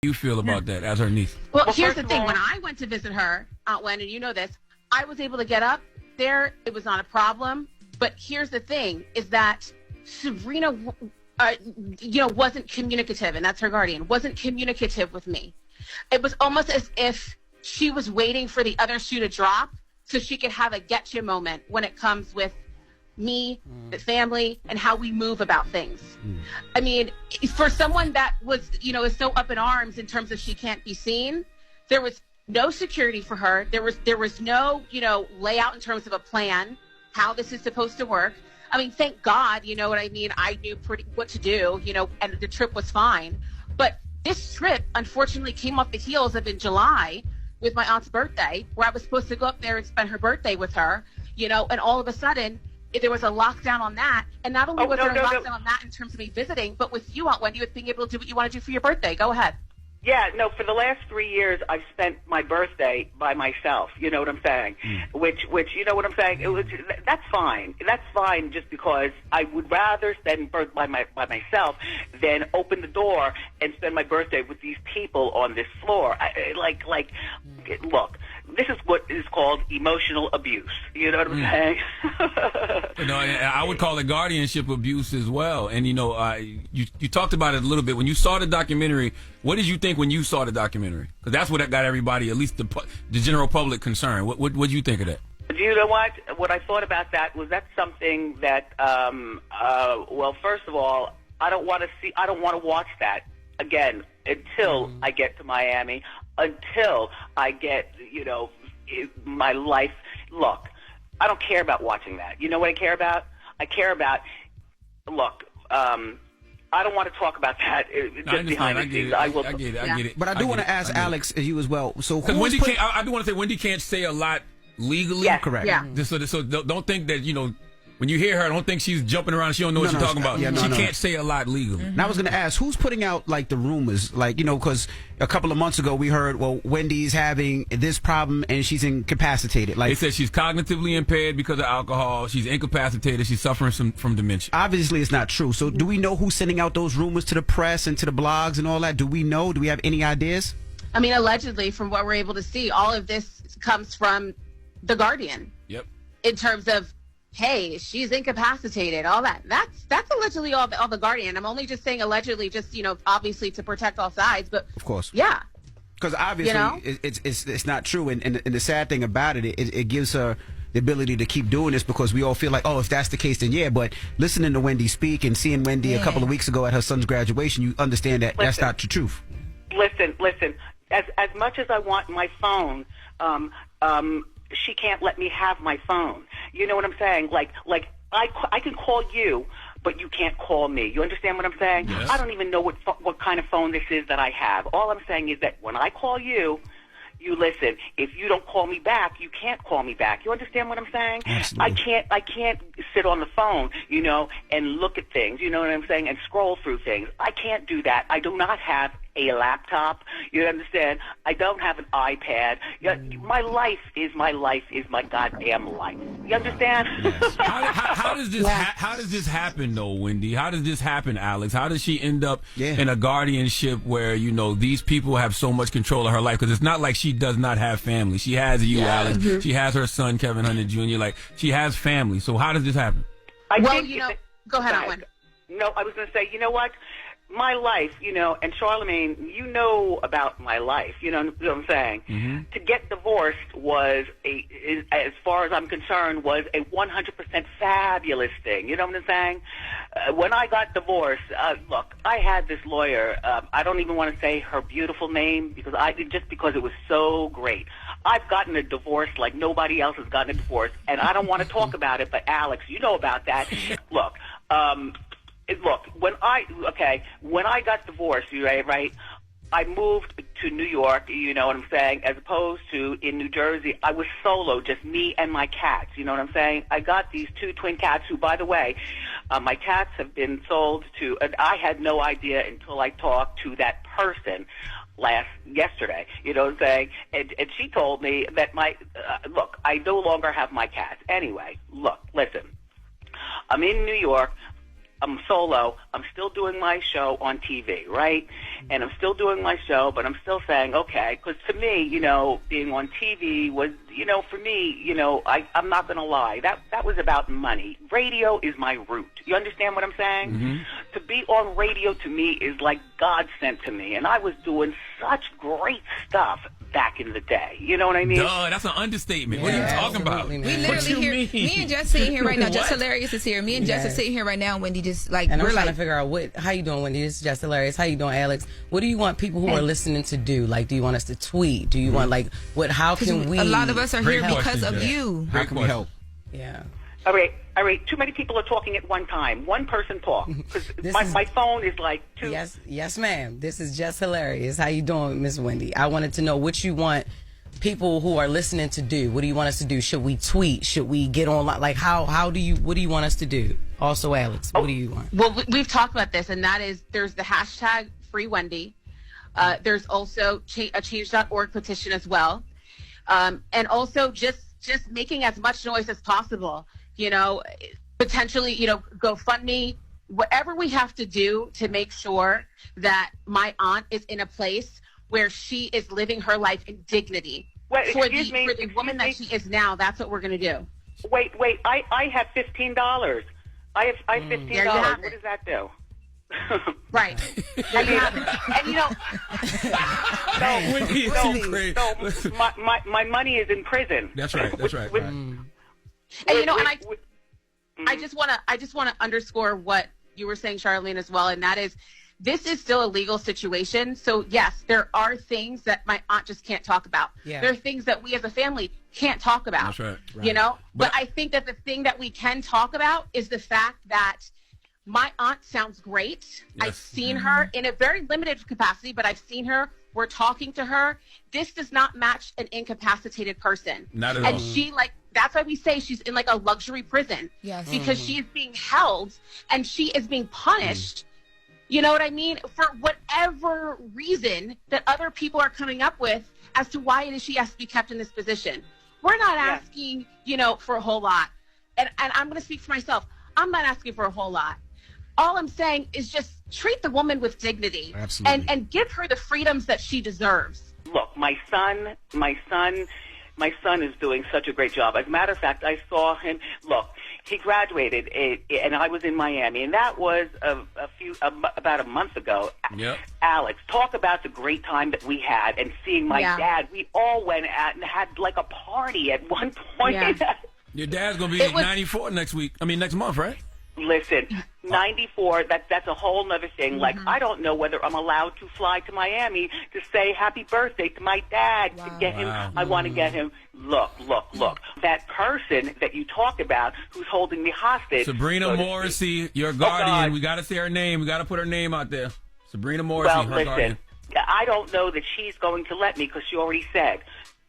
you feel about that as her niece? Well, here's the thing. When I went to visit her, Aunt Wendy, and you know this, I was able to get up there. It was not a problem. But here's the thing, is that Sabrina, wasn't communicative, and that's her guardian, wasn't communicative with me. It was almost as if she was waiting for the other shoe to drop so she could have a getcha moment when it comes with me, the family, and how we move about things. I mean, for someone that was, is so up in arms in terms of she can't be seen, there was no security for her. There was no, layout in terms of a plan, how this is supposed to work. I mean, thank God, you know what I mean? I knew what to do, and the trip was fine. But this trip, unfortunately, came off the heels of in July with my aunt's birthday, where I was supposed to go up there and spend her birthday with her, and all of a sudden, there was a lockdown on that. And not only was there a lockdown on that in terms of me visiting, but with you, Aunt Wendy, with being able to do what you want to do for your birthday. Go ahead. Yeah, no, for the last 3 years, I've spent my birthday by myself. You know what I'm saying? Which, you know what I'm saying? That's fine. That's fine just because I would rather spend birth by myself than open the door and spend my birthday with these people on this floor. Look, this is what is called emotional abuse. You know what I'm saying? I would call it guardianship abuse as well. And, you talked about it a little bit. When you saw the documentary, what did you think when you saw the documentary? Because that's what got everybody, at least the general public, concerned. What did you think of that? Do you know what? What I thought about that was that's something that, well, first of all, I don't want to watch that again until I get to Miami, until I get, my life. Look, I don't care about watching that. You know what I care about? I care about, I don't want to talk about that just behind the scenes. I get it. But I do want to ask Alex, you as well. So Wendy I do want to say Wendy can't say a lot legally. Yes. Correct. Yeah. So don't think that, when you hear her, don't think she's jumping around. She don't know what she's talking about. She can't say a lot legally. And I was going to ask, who's putting out the rumors? Because a couple of months ago we heard, well, Wendy's having this problem and she's incapacitated. They said she's cognitively impaired because of alcohol. She's incapacitated. She's suffering from dementia. Obviously, it's not true. So do we know who's sending out those rumors to the press and to the blogs and all that? Do we know? Do we have any ideas? I mean, allegedly, from what we're able to see, all of this comes from the Guardian. Yep. In terms of, hey, she's incapacitated, all that. That's allegedly all the Guardian. I'm only just saying allegedly, just, obviously to protect all sides. But of course. Yeah. Because obviously it's not true. And the sad thing about it gives her the ability to keep doing this because we all feel like, oh, if that's the case, then yeah. But listening to Wendy speak and seeing Wendy a couple of weeks ago at her son's graduation, you understand that that's not the truth. Listen. As much as I want my phone, she can't let me have my phone. You know what I'm saying? Like I can call you, but you can't call me. You understand what I'm saying? Yes. I don't even know what kind of phone this is that I have. All I'm saying is that when I call you, you listen. If you don't call me back, you can't call me back. You understand what I'm saying? Absolutely. I can't sit on the phone, and look at things, you know what I'm saying, and scroll through things. I can't do that. I do not have a laptop. You understand? I don't have an iPad. My life is my goddamn life. You understand? Yes. How does this happen though, Wendy? How does this happen, Alex? How does she end up in a guardianship where these people have so much control of her life? Because it's not like she does not have family. She has you, Alex. Mm-hmm. She has her son, Kevin Hunter Jr. Like she has family. So how does this happen? Go ahead, Aunt Wendy. No, I was going to say, you know what? My life, and Charlemagne, you know about my life, you know what I'm saying? Mm-hmm. To get divorced was, as far as I'm concerned, was a 100% fabulous thing. You know what I'm saying? When I got divorced, look, I had this lawyer. I don't even want to say her beautiful name because it was so great. I've gotten a divorce like nobody else has gotten a divorce, and I don't want to talk about it, but Alex, you know about that. Look, when I got divorced, right, I moved to New York, you know what I'm saying, as opposed to in New Jersey, I was solo, just me and my cats, you know what I'm saying? I got these two twin cats who, by the way, my cats have been sold to, and I had no idea until I talked to that person yesterday, you know what I'm saying? And she told me that look, I no longer have my cats. Anyway, look, listen, I'm in New York. I'm solo. I'm still doing my show on TV, right? And I'm still doing my show, but I'm still saying, okay, because to me, you know, being on TV was, you know, for me, you know, I'm not going to lie. That was about money. Radio is my root. You understand what I'm saying? Mm-hmm. To be on radio to me is like God sent to me. And I was doing such great stuff back in the day. You know what I mean? Duh, that's an understatement. What are you talking about? We literally here. Me and Jess sitting here right now. Jess Hilarious is here. Me and Jess are sitting here right now. Wendy just like, and we're I'm trying like, to figure out how you doing, Wendy? This is Jess Hilarious. How you doing, Alex? What do you want people who are listening to do? Like, do you want us to tweet? Do you want how can we? A lot of us are here because of you. How can we help? Yeah. All right. Too many people are talking at one time. One person talk. Because my phone is like two. Yes, ma'am. This is Jess Hilarious. How you doing, Miss Wendy? I wanted to know what you want people who are listening to do. What do you want us to do? Should we tweet? Should we get online? Like, what do you want us to do? Also, Alex, what do you want? Well, we've talked about this, and that is there's the hashtag Free Wendy. There's also a change.org petition as well. And also just making as much noise as possible. You know, potentially, you know, GoFundMe, whatever we have to do to make sure that my aunt is in a place where she is living her life in dignity. For the woman that she is now, that's what we're going to do. Wait. I have $15. I have $15. What does that do? Right. And you know, my money is in prison. That's right. And you know, and I just want to underscore what you were saying, Charlene, as well, and that is, this is still a legal situation. So yes, there are things that my aunt just can't talk about. Yeah. There are things that we as a family can't talk about. That's right. You know, but I think that the thing that we can talk about is the fact that my aunt sounds great. Yes. I've seen her in a very limited capacity, but I've seen her. We're talking to her. This does not match an incapacitated person. Not at all. And she, like, that's why we say she's in like a luxury prison. Yes. Because she is being held and she is being punished. You know what I mean? For whatever reason that other people are coming up with as to why it is she has to be kept in this position. We're not asking, you know, for a whole lot. And I'm going to speak for myself. I'm not asking for a whole lot. All I'm saying is just treat the woman with dignity. Absolutely. And give her the freedoms that she deserves. Look, my son is doing such a great job. As a matter of fact, I saw him. Look, he graduated, and I was in Miami, and that was about a month ago. Yep. Alex, talk about the great time that we had, and seeing my dad. We all went out and had like a party at one point. Yeah. Your dad's gonna be 94 next month, right? Listen, 94, that's a whole nother thing. Mm-hmm. Like, I don't know whether I'm allowed to fly to Miami to say happy birthday to my dad, to get him. I want to get him. Look. That person that you talk about who's holding me hostage. Sabrina Morrissey, your guardian. We got to say her name. We got to put her name out there. Sabrina Morrissey, her guardian. I don't know that she's going to let me, because she already said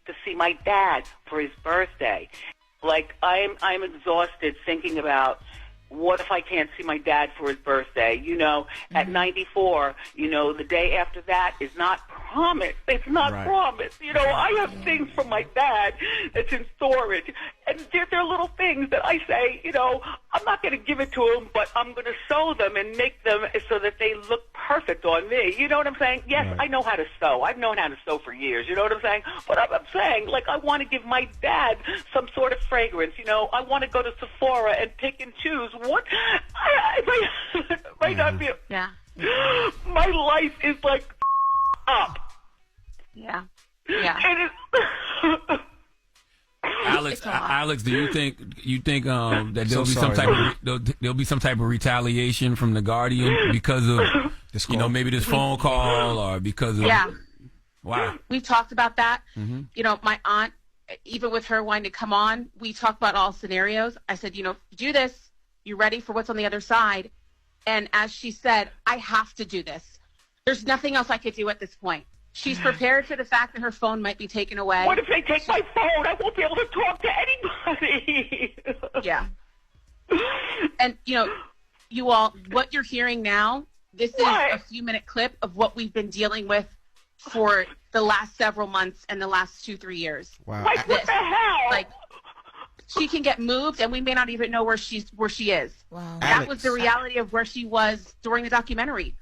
to see my dad for his birthday. Like, I'm exhausted thinking about, what if I can't see my dad for his birthday? You know, at 94, you know, the day after that is not promised. It's not promised. You know, I have things from my dad that's in storage. And there are little things that I say, you know, I'm not going to give it to him, but I'm going to sew them and make them so that they look perfect on me. You know what I'm saying? Yes, I know how to sew. I've known how to sew for years. You know what I'm saying? But I'm saying, like, I want to give my dad some sort of fragrance. You know, I want to go to Sephora and pick and choose. What? Right now, my life is like up. Yeah. And Alex, do you think that there'll be some type of retaliation from the Guardian because of this call? You know, maybe this phone call, or because of wow. We've talked about that. Mm-hmm. You know, my aunt, even with her wanting to come on, we talked about all scenarios. I said, you know, do this. You're ready for what's on the other side. And as she said, I have to do this. There's nothing else I could do at this point. She's prepared for the fact that her phone might be taken away. What if they take my phone? I won't be able to talk to anybody. Yeah. And, you know, you all, what you're hearing now, this is a few-minute clip of what we've been dealing with for the last several months and the last 2-3 years. Wow. Like, what the hell? Like, she can get moved, and we may not even know where she is. Wow. That was the reality of where she was during the documentary.